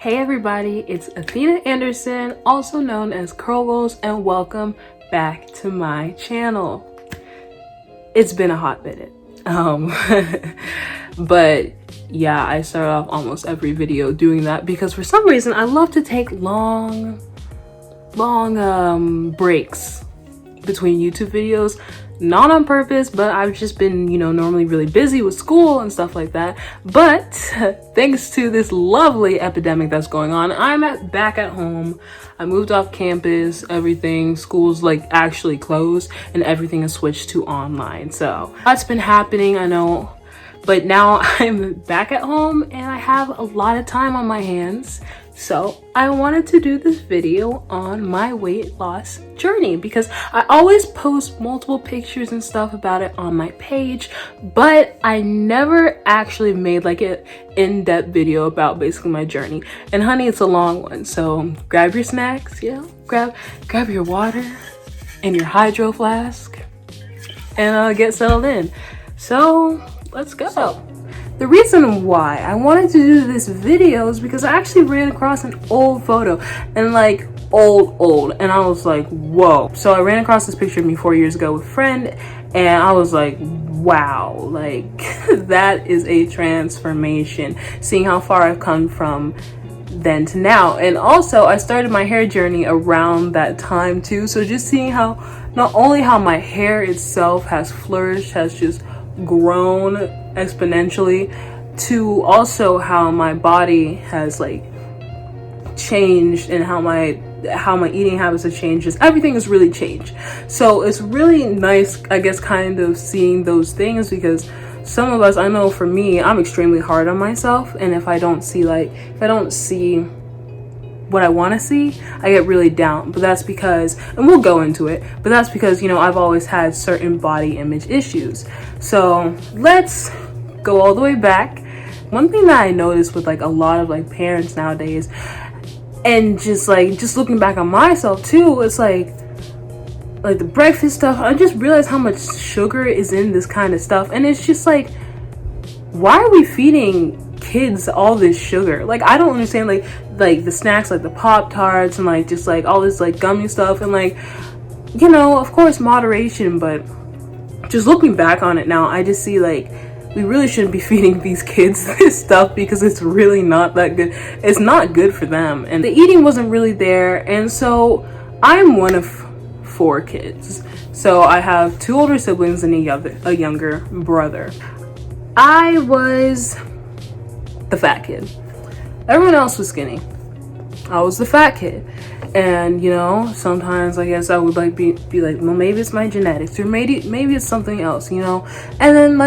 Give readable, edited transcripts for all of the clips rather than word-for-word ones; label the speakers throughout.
Speaker 1: Hey everybody, it's Athena Anderson, also known as Curl Goals, and welcome back to my channel. It's been a hot minute. But yeah, I start off almost every video doing that because for some reason I love to take long breaks between YouTube videos. Not on purpose, but I've just been, normally really busy with school and stuff like that. But thanks to this lovely epidemic that's going on, I'm back at home. I moved off campus, school's actually closed and everything is switched to online. So that's been happening, I know. But now I'm back at home and I have a lot of time on my hands. So I wanted to do this video on my weight loss journey because I always post multiple pictures and stuff about it on my page, but I never actually made an in-depth video about basically my journey. And honey, it's a long one. So grab your snacks, grab your water and your hydro flask and get settled in. So let's go. So, the reason why I wanted to do this video is because I actually ran across an old photo and old, and I was like, whoa. So I ran across this picture of me 4 years ago with a friend and I was like, wow, that is a transformation, seeing how far I've come from then to now. And also I started my hair journey around that time too, so just seeing how not only how my hair itself has flourished, has just grown exponentially, to also how my body has changed and how my eating habits have changed. Just everything has really changed. So it's really nice, I guess, kind of seeing those things, because some of us, I know for me, I'm extremely hard on myself, and if I don't see what I want to see, I get really down. But that's because, and we'll go into it, but that's because I've always had certain body image issues. So let's go all the way back. One thing that I noticed with a lot of parents nowadays, and just looking back on myself too, it's like the breakfast stuff, I just realized how much sugar is in this kind of stuff. And it's just why are we feeding kids all this sugar? I don't understand the snacks, the Pop-Tarts and just all this gummy stuff, and of course moderation, but just looking back on it now, I just see we really shouldn't be feeding these kids this stuff because it's really not that good. It's not good for them, and the eating wasn't really there. And so I'm one of 4 kids, so I have 2 older siblings and a younger brother. I was the fat kid. Everyone else was skinny. I was the fat kid. And sometimes I guess I would be well, maybe it's my genetics, or maybe it's something else, and then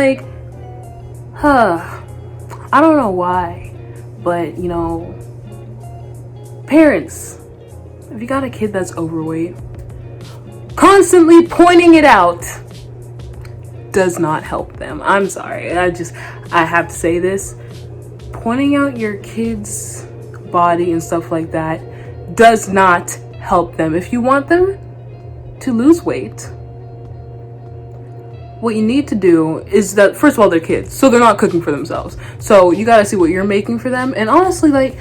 Speaker 1: I don't know why, but parents, if you got a kid that's overweight, constantly pointing it out does not help them. I'm sorry, I have to say this. Pointing out your kid's body and stuff like that does not help them. If you want them to lose weight, what you need to do is that, first of all, they're kids, so they're not cooking for themselves. So you gotta see what you're making for them. And honestly,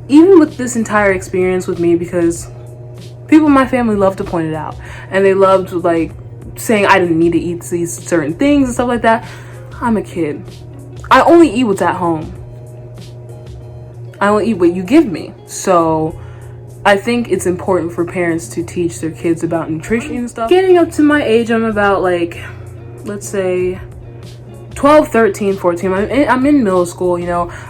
Speaker 1: even with this entire experience with me, because people in my family love to point it out, and they loved saying I didn't need to eat these certain things and stuff like that. I'm a kid. I only eat what's at home. I only eat what you give me. So I think it's important for parents to teach their kids about nutrition and stuff. Getting up to my age, I'm about let's say 12, 13, 14. I'm in middle school,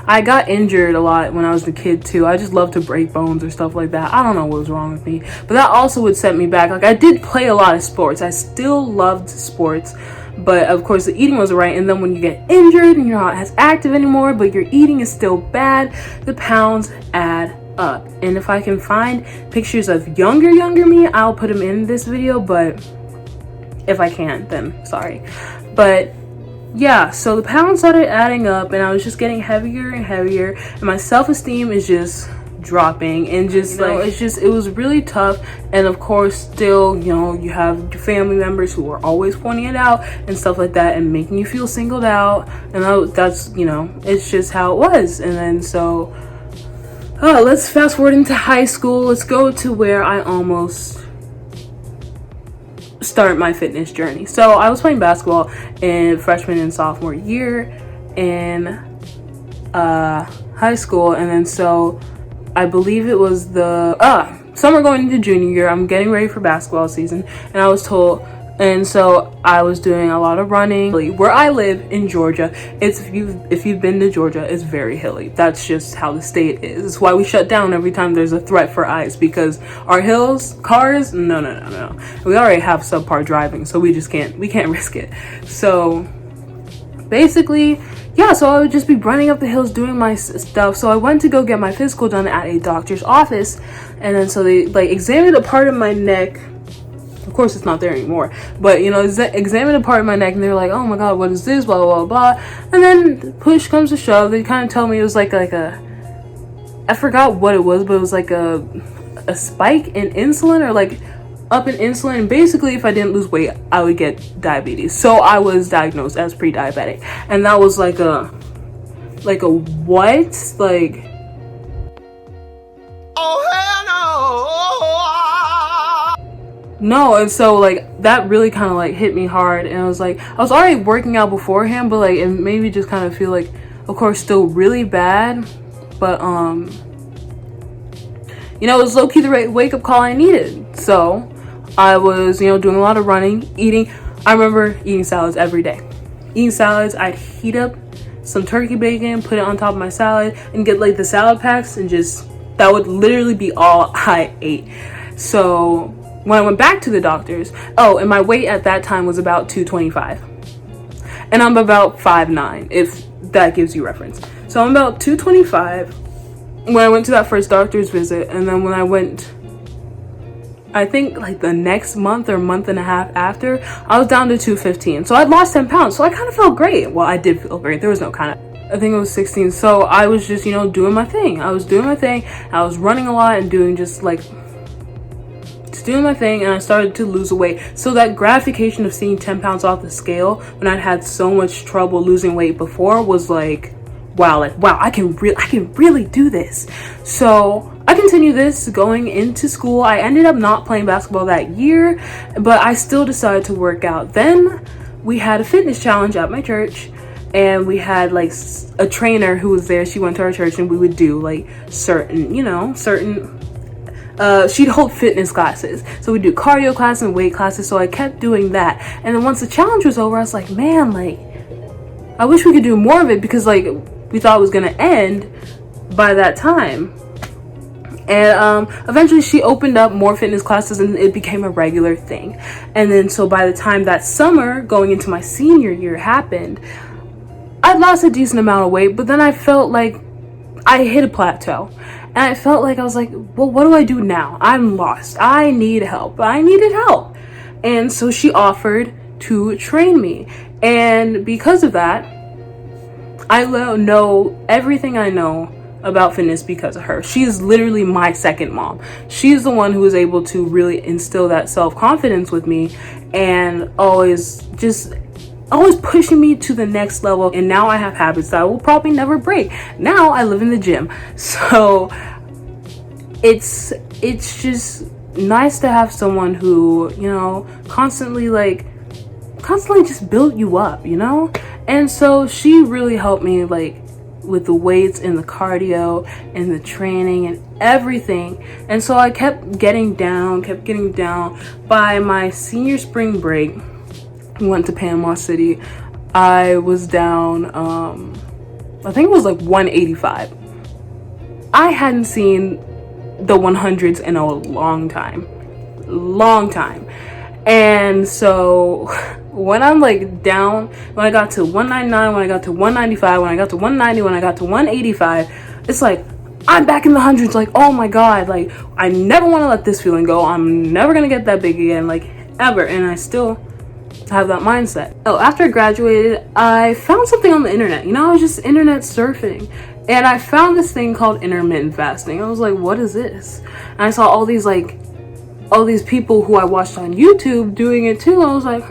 Speaker 1: I got injured a lot when I was a kid too. I just love to break bones or stuff like that. I don't know what was wrong with me, but that also would set me back. I did play a lot of sports. I still loved sports, but of course the eating wasn't right. And then when you get injured and you're not as active anymore, but your eating is still bad, the pounds add up. And if I can find pictures of younger me, I'll put them in this video, but if I can't, then sorry. But yeah, so the pounds started adding up and I was just getting heavier and heavier, and my self-esteem is just dropping, and just it was really tough. And of course still, you have family members who are always pointing it out and stuff like that and making you feel singled out, and that's it's just how it was. And then so Oh, let's fast forward into high school. Let's go to where I almost start my fitness journey. So I was playing basketball in freshman and sophomore year in high school, and then so I believe it was the summer going into junior year. I'm getting ready for basketball season, and I was told, and so I was doing a lot of running. Where I live in Georgia, it's if you've been to Georgia, it's very hilly. That's just how the state is. It's why we shut down every time there's a threat for ice, because our hills, cars, no. We already have subpar driving, so we can't risk it. So basically, yeah, so I would just be running up the hills doing my stuff. So I went to go get my physical done at a doctor's office, and then so they like examined a part of my neck. Of course, it's not there anymore, but you know, examined a part of my neck, and they were like, "Oh my God, what is this?" Blah blah blah blah. And then push comes to shove, they kind of tell me it was like a, I forgot what it was, but it was like a spike in insulin, or like up in insulin. And basically, if I didn't lose weight, I would get diabetes. So I was diagnosed as pre-diabetic, and that was like a what? Like, oh hell no. And so like that really kind of like hit me hard, and I was like, I was already working out beforehand, but like it made me just kind of feel like, of course, still really bad, but you know, it was low-key the wake-up call I needed. So I was, you know, doing a lot of running, eating. I remember eating salads every day. Eating salads, I'd heat up some turkey bacon, put it on top of my salad, and get like the salad packs, and just, that would literally be all I ate. So when I went back to the doctors, and my weight at that time was about 225. And I'm about 5'9", if that gives you reference. So I'm about 225 when I went to that first doctor's visit. And then when I went, I think like the next month or month and a half after, I was down to 215. So I'd lost 10 pounds. So I kind of felt great. Well, I did feel great. There was no kind of, I think it was 16. So I was just, you know, doing my thing. I was running a lot and doing just like, doing my thing, and I started to lose weight. So that gratification of seeing 10 pounds off the scale when I'd had so much trouble losing weight before was like, wow, I can really do this. So I continued this going into school. I ended up not playing basketball that year, but I still decided to work out. Then we had a fitness challenge at my church, and we had like a trainer who was there. She went to our church, and we would do like certain she'd hold fitness classes. So we'd do cardio classes and weight classes. So I kept doing that. And then once the challenge was over, I was like, man, like, I wish we could do more of it, because like we thought it was gonna end by that time. And eventually she opened up more fitness classes, and it became a regular thing. And then so by the time that summer going into my senior year happened, I'd lost a decent amount of weight, but then I felt like I hit a plateau. And I felt like, I was like, well, what do I do now? I'm lost. I need help. I needed help. And so she offered to train me. And because of that, I know everything I know about fitness because of her. She is literally my second mom. She's the one who was able to really instill that self-confidence with me, and always pushing me to the next level. And now I have habits that I will probably never break. Now I live in the gym. So it's just nice to have someone who, you know, constantly just build you up, you know? And so she really helped me like with the weights and the cardio and the training and everything. And so I kept getting down. By my senior spring break, we went to Panama City. I was down, I think it was like 185. I hadn't seen the 100s in a long time. And so when I'm like down, when I got to 199, when I got to 195, when I got to 190, when I got to 185, it's like I'm back in the hundreds. Like, oh my God, like I never want to let this feeling go. I'm never gonna get that big again, like ever. And I still have that mindset. After I graduated, I found something on the internet. You know, I was just internet surfing, and I found this thing called intermittent fasting. I was like, what is this? And I saw all these people who I watched on YouTube doing it too. I was like,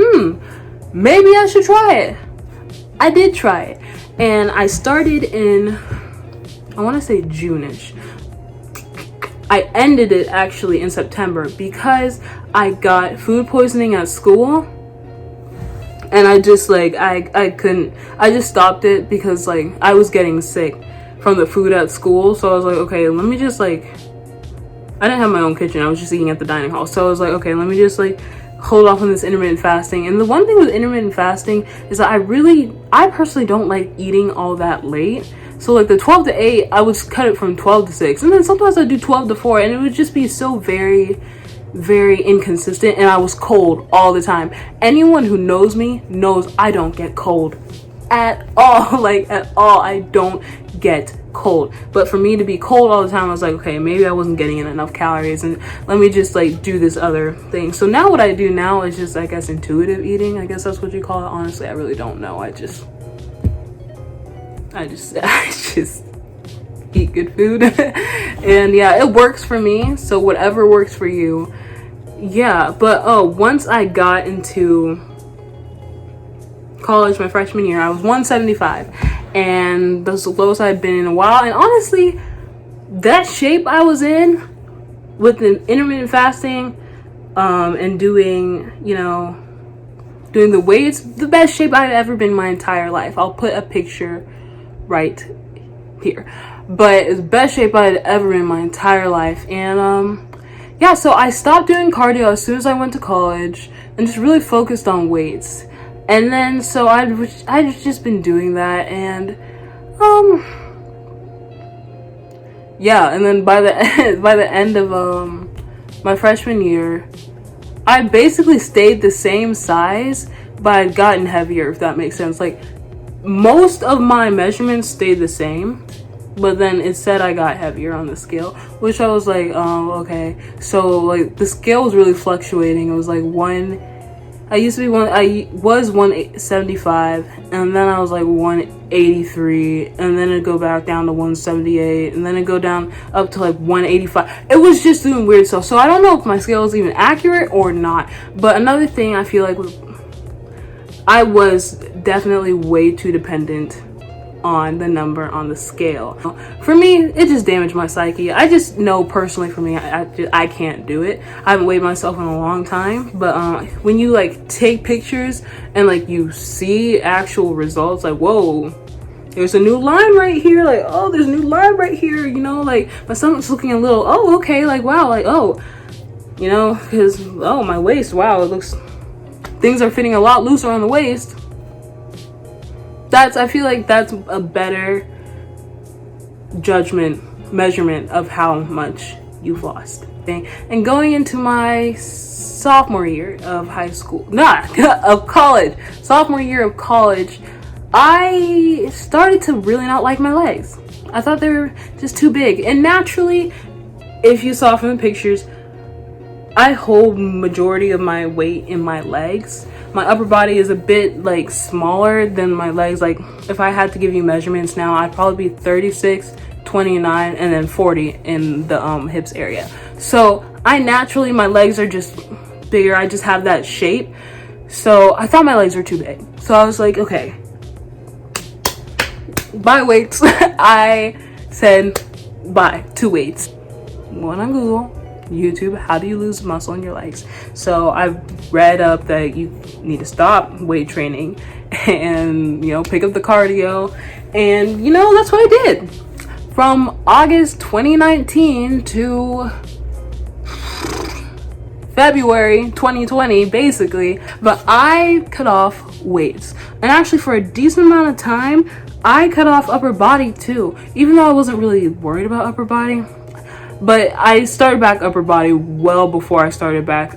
Speaker 1: maybe I should try it. I did try it, and I started in, I want to say June-ish. I ended it actually in September because I got food poisoning at school. And I just like, I couldn't, I just stopped it because like I was getting sick from the food at school. So I was like, okay, let me just like, I didn't have my own kitchen. I was just eating at the dining hall. So I was like, okay, let me just like hold off on this intermittent fasting. And the one thing with intermittent fasting is that I personally don't like eating all that late. So like the 12 to 8, I would cut it from 12 to 6. And then sometimes I'd do 12 to 4, and it would just be so very, very inconsistent. And I was cold all the time. Anyone who knows me knows I don't get cold at all. Like at all, I don't get cold. But for me to be cold all the time, I was like, okay, maybe I wasn't getting in enough calories, and let me just like do this other thing. So now what I do now is just, I guess, intuitive eating. I guess that's what you call it. Honestly, I really don't know. I just eat good food. And yeah, it works for me. So whatever works for you. Yeah, but once I got into college, my freshman year, I was 175, and that's the lowest I'd been in a while. And honestly, that shape I was in with the intermittent fasting and doing the weights, the best shape I've ever been in my entire life. I'll put a picture right here, but it's the best shape I'd ever been in my entire life. And yeah, so I stopped doing cardio as soon as I went to college and just really focused on weights. And then so I've just been doing that, and yeah, and then by the end of my freshman year, I basically stayed the same size, but I'd gotten heavier, if that makes sense. Like most of my measurements stayed the same, but then it said I got heavier on the scale, which I was like, oh, okay. So like the scale was really fluctuating. It was like I was 175, and then I was like 183, and then it'd go back down to 178, and then it'd go down up to like 185. It was just doing weird stuff. So I don't know if my scale is even accurate or not. But another thing I feel like I was definitely way too dependent on the number on the scale. For me, it just damaged my psyche. I just know personally for me, I can't do it. I haven't weighed myself in a long time, but when you like take pictures and like you see actual results, like whoa, there's a new line right here, like oh, there's a new line right here, like my stomach's looking a little, oh okay, like wow, like oh, because oh, my waist, wow, it looks, things are fitting a lot looser on the waist. I feel like that's a better measurement of how much you've lost. Okay? And going into my sophomore year of sophomore year of college, I started to really not like my legs. I thought they were just too big. And naturally, if you saw from the pictures, I hold majority of my weight in my legs. My upper body is a bit like smaller than my legs. Like if I had to give you measurements now, I'd probably be 36, 29, and then 40 in the hips area. So my legs are just bigger. I just have that shape. So I thought my legs were too big. So I was like, okay, buy weights. I said buy 2 weights. Went on Google, YouTube, how do you lose muscle in your legs? So I've read up that you need to stop weight training and pick up the cardio, and that's what I did from August 2019 to February 2020 basically. But I cut off weights, and actually for a decent amount of time I cut off upper body too, even though I wasn't really worried about upper body. But I started back upper body well before I started back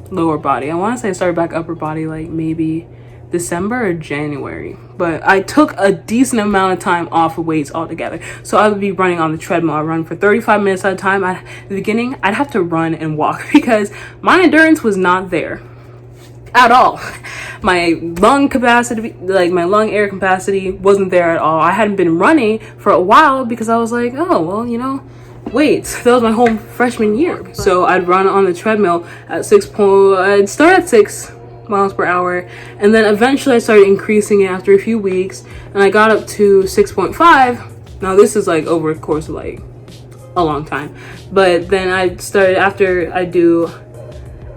Speaker 1: lower body. I want to say I started back upper body like maybe December or January. But I took a decent amount of time off of weights altogether. So I would be running on the treadmill. I run for 35 minutes at a time. At the beginning, I'd have to run and walk because my endurance was not there at all. My lung capacity, like my lung air capacity, wasn't there at all. I hadn't been running for a while because I was like, oh well, weights. That was my whole freshman year. So I'd run on the treadmill at I'd start at 6 miles per hour, and then eventually I started increasing it after a few weeks, and I got up to 6.5. Now this is like over the course of like a long time. But then I started, I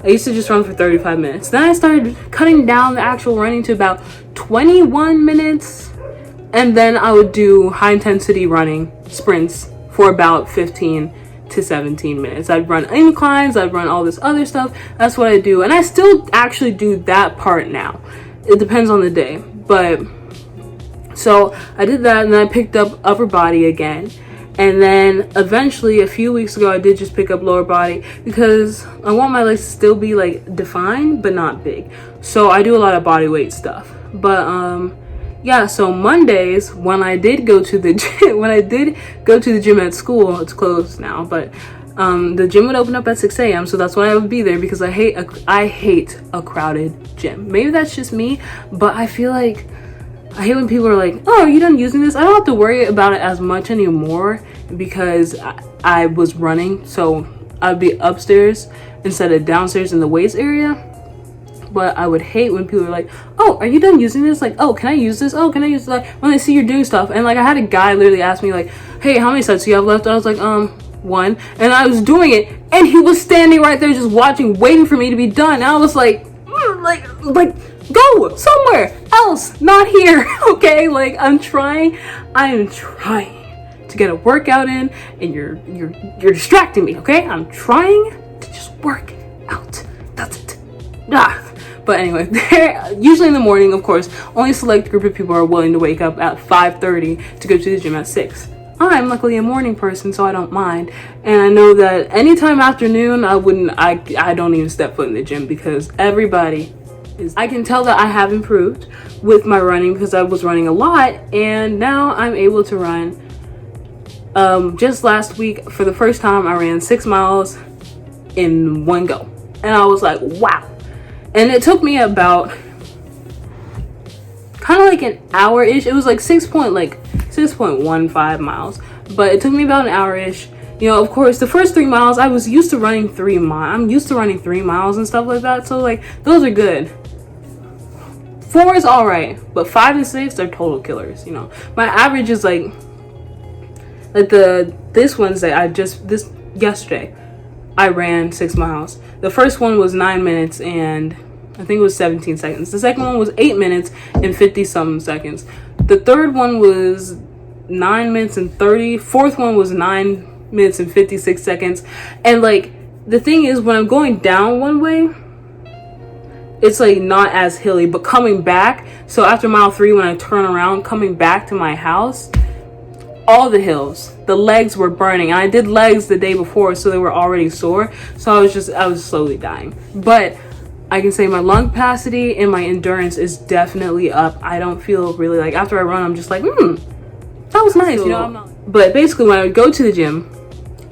Speaker 1: used to just run for 35 minutes. Then I started cutting down the actual running to about 21 minutes. And then I would do high intensity running sprints for about 15 to 17 minutes. I'd run inclines, I'd run all this other stuff. That's what I do. And I still actually do that part now. It depends on the day. But so I did that, and then I picked up upper body again. And then eventually a few weeks ago I did just pick up lower body because I want my legs to still be like defined but not big. So I do a lot of body weight stuff. But yeah, so Mondays when I did go to the gym, at school, it's closed now, but the gym would open up at 6 a.m. so that's why I would be there, because I hate a crowded gym. Maybe that's just me, but I feel like I hate when people are like, oh, are you done using this? I don't have to worry about it as much anymore because I was running, so I'd be upstairs instead of downstairs in the weights area. But I would hate when people are like, oh, are you done using this? Like, oh, can I use this? Oh, can I use this? Like, when they see you're doing stuff. And like, I had a guy literally ask me like, hey, how many sets do you have left? I was like, 1. And I was doing it, and he was standing right there just watching, waiting for me to be done. And I was like, like go somewhere else, not here. Okay, like I am trying to get a workout in, and you're distracting me. Okay, I'm trying to just work out. That's it. But anyway, usually in the morning, of course, only a select group of people are willing to wake up at 5:30 to go to the gym at 6. I'm luckily a morning person, so I don't mind. And I know that anytime afternoon, I don't even step foot in the gym because everybody is. I can tell that I have improved with my running because I was running a lot, and now I'm able to run. Just last week, for the first time, I ran 6 miles in one go. And I was like, wow. And it took me about kind of like an hour-ish. It was like 6.15 miles, but it took me about an hour-ish. You know, of course, the first 3 miles, I was used to running 3 miles. I'm used to running 3 miles and stuff like that. So like, those are good. 4 is all right, but 5 and 6 are total killers. You know, my average is like this Wednesday, yesterday, I ran 6 miles. The first one was 9 minutes and I think it was 17 seconds. The second one was 8 minutes and 50 something seconds. The third one was 9 minutes and 30. Fourth one was 9 minutes and 56 seconds. And like, the thing is, when I'm going down one way, it's like not as hilly, but coming back, so after mile 3, when I turn around, coming back to my house, all the hills, the legs were burning. I did legs the day before, so they were already sore. So I was slowly dying. But I can say my lung capacity and my endurance is definitely up. I don't feel really like, after I run, I'm just like, that was nice, you know. But basically, when I would go to the gym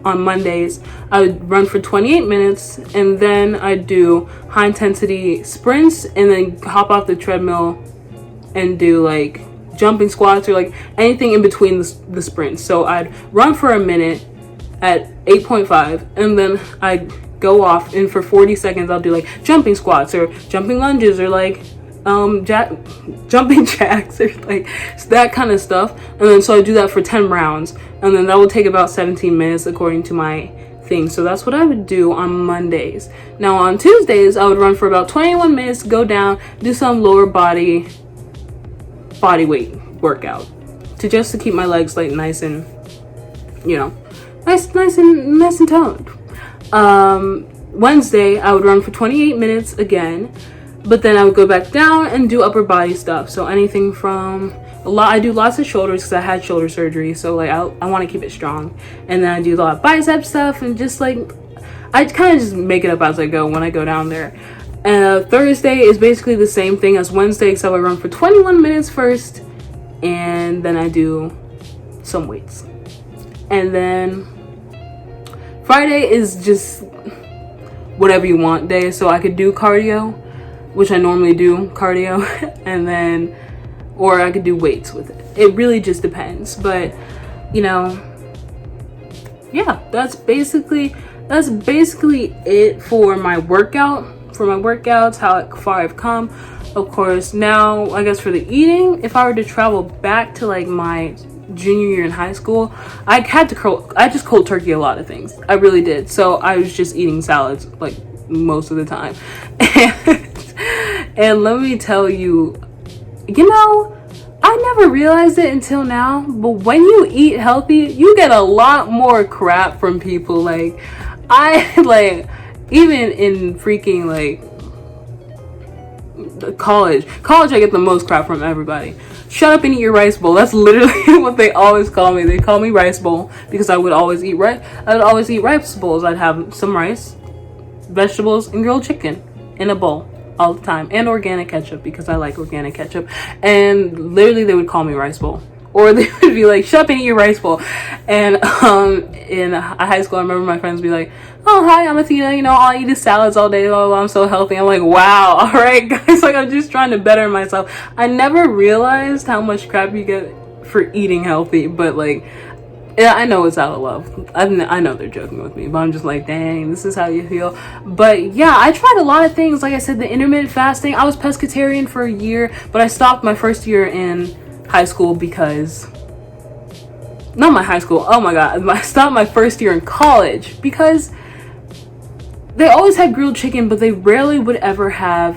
Speaker 1: on Mondays, I would run for 28 minutes, and then I'd do high intensity sprints, and then hop off the treadmill and do like jumping squats or like anything in between the sprints. So I'd run for a minute at 8.5, and then I'd go off, and for 40 seconds I'll do like jumping squats or jumping lunges or like jumping jacks or like that kind of stuff. And then so I do that for 10 rounds, and then that will take about 17 minutes according to my thing. So that's what I would do on Mondays. Now on Tuesdays, I would run for about 21 minutes, go down, do some lower body weight workout to keep my legs like nice and, you know, nice and toned. Wednesday, I would run for 28 minutes again, but then I would go back down and do upper body stuff. So anything from I do lots of shoulders because I had shoulder surgery, so like I want to keep it strong. And then I do a lot of bicep stuff, and just like I kind of just make it up as I go when I go down there. And Thursday is basically the same thing as Wednesday, except I run for 21 minutes first, and then I do some weights. And then Friday is just whatever you want day. So I could do cardio, which I normally do cardio, and then, or I could do weights with it. It really just depends. But, you know, yeah, that's basically it for my workout. For my workouts, how far I've come. Of course, now I guess for the eating, if I were to travel back to like my junior year in high school, I just cold turkey a lot of things. I really did. So I was just eating salads like most of the time. And let me tell you, I never realized it until now, but when you eat healthy, you get a lot more crap from people. Like, even in freaking college, I get the most crap from everybody. Shut up and eat your rice bowl. That's literally what they always call me. They call me rice bowl because I would always eat rice. I would always eat rice bowls. I'd have some rice, vegetables, and grilled chicken in a bowl all the time, and organic ketchup because I like organic ketchup. And literally they would call me rice bowl, or they would be like, shut up and eat your rice bowl. And in high school, I remember my friends would be like, oh, hi, I'm Athena, all I eat is salads all day, I'm so healthy. I'm like, wow, all right, guys, like, I'm just trying to better myself. I never realized how much crap you get for eating healthy, but like, yeah, I know it's out of love. I know they're joking with me, but I'm just like, dang, this is how you feel. But yeah, I tried a lot of things. Like I said, the intermittent fasting. I was pescatarian for a year, but I stopped my first year in high school because... Not my high school. Oh my God. I stopped my first year in college because they always had grilled chicken, but they rarely would ever have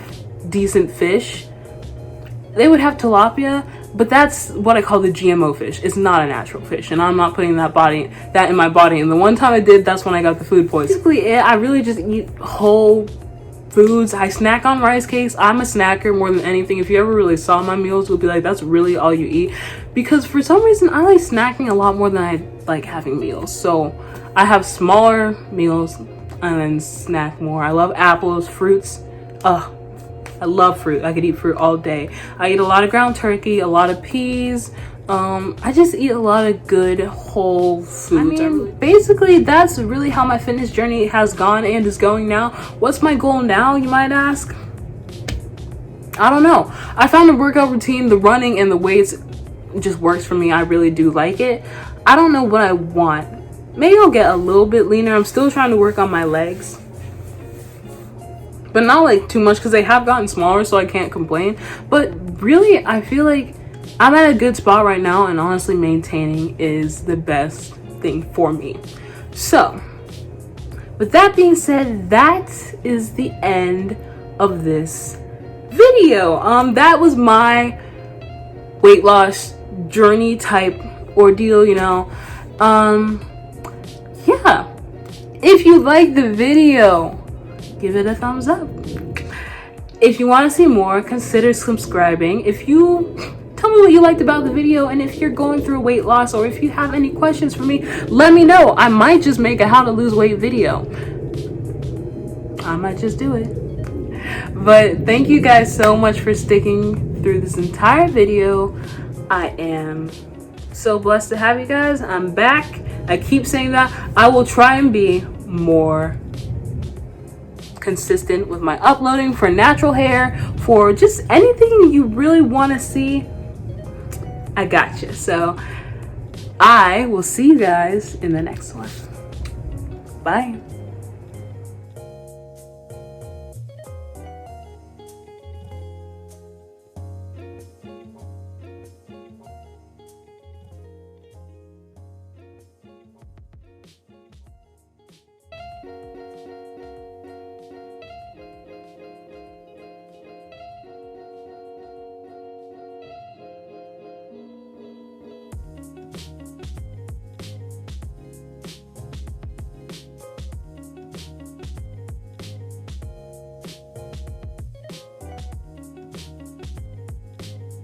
Speaker 1: decent fish. They would have tilapia, but that's what I call the GMO fish. It's not a natural fish, and I'm not putting that in my body. And the one time I did, that's when I got the food poisoning. Basically, I really just eat whole foods. I snack on rice cakes. I'm a snacker more than anything. If you ever really saw my meals, you'll be like, that's really all you eat. Because for some reason, I like snacking a lot more than I like having meals. So I have smaller meals and then snack more. I love apples, fruits. I love fruit. I could eat fruit all day. I eat a lot of ground turkey, a lot of peas. I just eat a lot of good whole foods. Basically, that's really how my fitness journey has gone and is going now. What's my goal now, you might ask? I don't know. I found a workout routine. The running and the weights just works for me. I really do like it. I don't know what I want. Maybe I'll get a little bit leaner. I'm still trying to work on my legs, but not like too much because they have gotten smaller, so I can't complain. But really, I feel like I'm at a good spot right now, and honestly, maintaining is the best thing for me. So with that being said, that is the end of this video. That was my weight loss journey type ordeal, yeah, if you like the video, give it a thumbs up. If you want to see more, consider subscribing. If you tell me what you liked about the video, and if you're going through weight loss, or if you have any questions for me, let me know. I might just make a how to lose weight video. I might just do it. But thank you guys so much for sticking through this entire video. I am so blessed to have you guys. I'm back. I keep saying that. I will try and be more consistent with my uploading for natural hair, for just anything you really want to see. I got you. So I will see you guys in the next one. Bye.